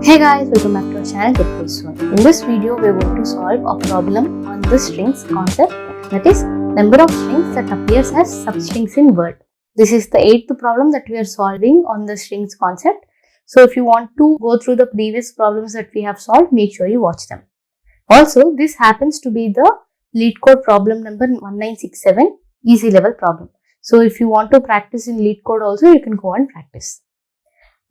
Hey guys, welcome back to our channel Get Good Soon. In this video, we are going to solve a problem on the strings concept, that is, number of strings that appears as substrings in Word. This is the 8th problem that we are solving on the strings concept. So if you want to go through the previous problems that we have solved, make sure you watch them. Also, this happens to be the Leetcode problem number 1967, easy level problem. So if you want to practice in Leetcode also, you can go and practice.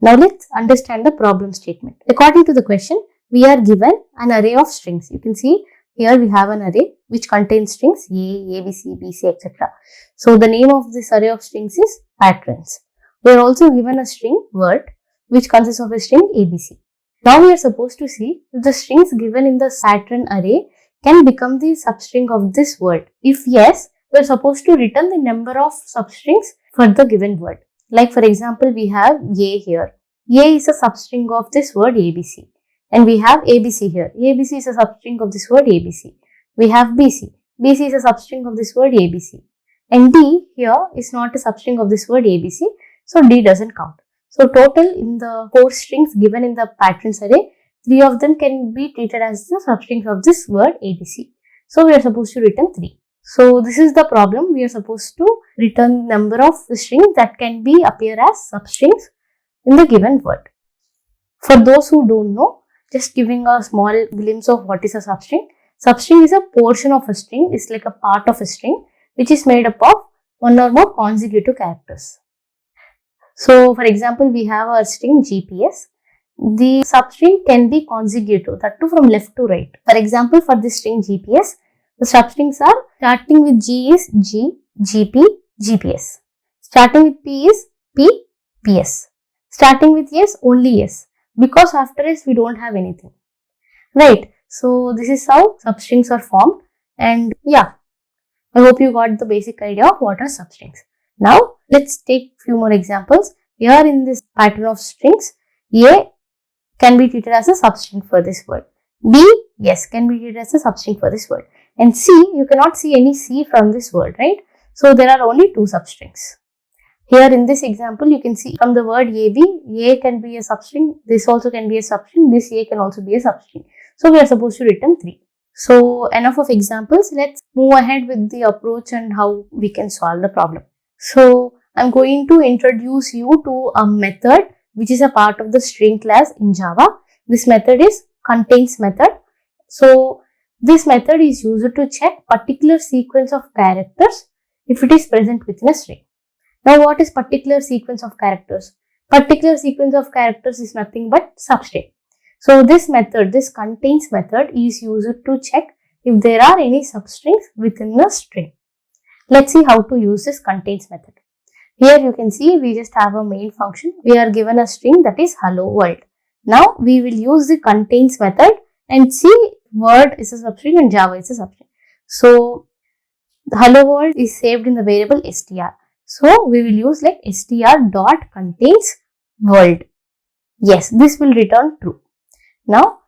Now let's understand the problem statement. According to the question, we are given an array of strings. You can see here we have an array which contains strings A, B, C, etc. So the name of this array of strings is patterns. We are also given a string word which consists of a string ABC. Now we are supposed to see if the strings given in the pattern array can become the substring of this word. If yes, we are supposed to return the number of substrings for the given word. Like for example, we have A here. A is a substring of this word ABC. And we have ABC here. ABC is a substring of this word ABC. We have BC. BC is a substring of this word ABC. And D here is not a substring of this word ABC. So D doesn't count. So total in the 4 strings given in the patterns array, 3 of them can be treated as the substrings of this word ABC. So we are supposed to return 3. So this is the problem. We are supposed to return number of strings that can be appear as substrings in the given word. For those who don't know, just giving a small glimpse of what is a substring. Substring is a portion of a string. It's like a part of a string which is made up of one or more consecutive characters. So for example, we have our string GPS. The substring can be consecutive, that too from left to right. For example, for this string GPS, the substrings are starting with G is G, GP, GPS. Starting with P is P, PS. Starting with S, only S. Because after S, we don't have anything. Right. So, this is how substrings are formed. And yeah, I hope you got the basic idea of what are substrings. Now, let's take few more examples. Here in this pattern of strings, A can be treated as a substring for this word. B, yes, can be treated as a substring for this word. And C, you cannot see any C from this word, right? So, there are only 2 substrings. Here in this example, you can see from the word AB, A can be a substring, this also can be a substring, this A can also be a substring. So, we are supposed to return 3. So, enough of examples. Let's move ahead with the approach and how we can solve the problem. So, I am going to introduce you to a method which is a part of the string class in Java. This method is contains method. So, this method is used to check particular sequence of characters if it is present within a string. Now, what is particular sequence of characters? Particular sequence of characters is nothing but substring. So, this method, this contains method is used to check if there are any substrings within the string. Let's see how to use this contains method. Here you can see we just have a main function. We are given a string that is hello world. Now, we will use the contains method and see word is a substring and Java is a substring. So, the hello world is saved in the variable str. So, we will use like str dot contains world. Yes, this will return true. Now,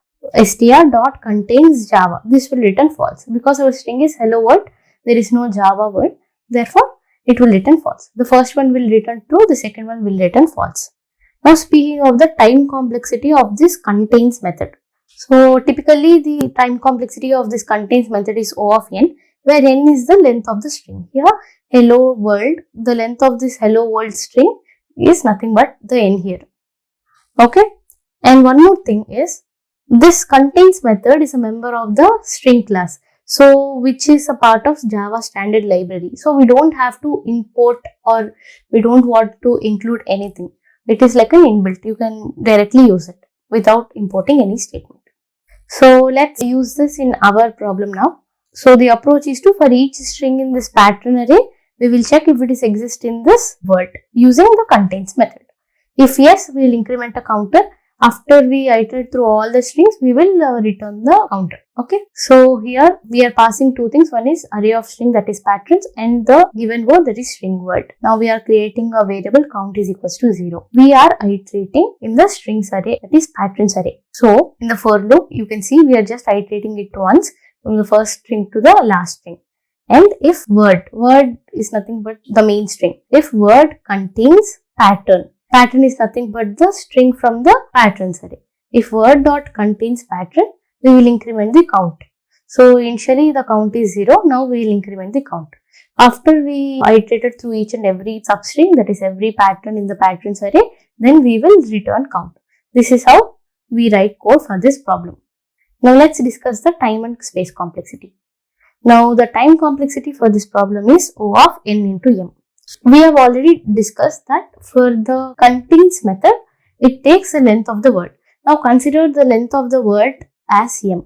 str dot contains Java. This will return false because our string is hello world. There is no Java word. Therefore, it will return false. The first one will return true. The second one will return false. Now, speaking of the time complexity of this contains method. So, typically the time complexity of this contains method is O of n, where n is the length of the string. Here, hello world, the length of this hello world string is nothing but the n here. Okay. And one more thing is, this contains method is a member of the string class. So, which is a part of Java standard library. So, we don't have to import or we don't want to include anything. It is like an inbuilt. You can directly use it without importing any statement. So, let's use this in our problem now. So, the approach is to, for each string in this pattern array, we will check if it is exist in this word using the contains method. If yes, we will increment a counter. After we iterate through all the strings, we will return the counter. Okay. So, here we are passing 2 things. One is array of string, that is patterns, and the given word, that is string word. Now, we are creating a variable count is equals to 0. We are iterating in the strings array, that is patterns array. So, in the for loop, you can see we are just iterating it once from the first string to the last string. And if word is nothing but the main string. If word contains pattern, Pattern is nothing but the string from the patterns array. if word dot contains pattern, we will increment the count. So initially the count is 0, now we will increment the count. After we iterated through each and every substring, that is every pattern in the patterns array, then we will return count. This is how we write code for this problem. Now let's discuss the time and space complexity. Now the time complexity for this problem is O of n into m. We have already discussed that for the contains method, it takes the length of the word. Now consider the length of the word as m.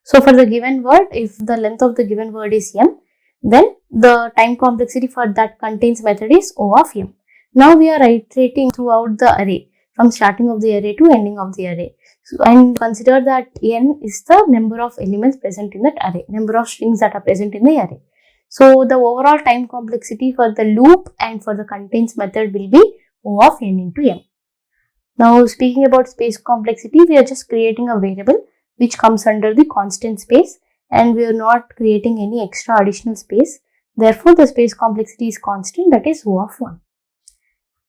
So for the given word, if the length of the given word is m, then the time complexity for that contains method is O of m. Now we are iterating throughout the array, from starting of the array to ending of the array. So, and consider that n is the number of elements present in that array, number of strings that are present in the array. So the overall time complexity for the loop and for the contains method will be O of n into m. Now speaking about space complexity, we are just creating a variable which comes under the constant space, and we are not creating any extra additional space. Therefore, the space complexity is constant, that is O of 1.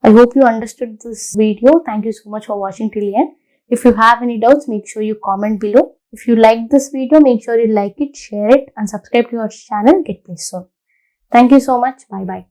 I hope you understood this video. Thank you so much for watching till the end. If you have any doubts, make sure you comment below. If you liked this video, make sure you like it, share it, and subscribe to our channel. Get placed soon. Thank you so much. Bye bye.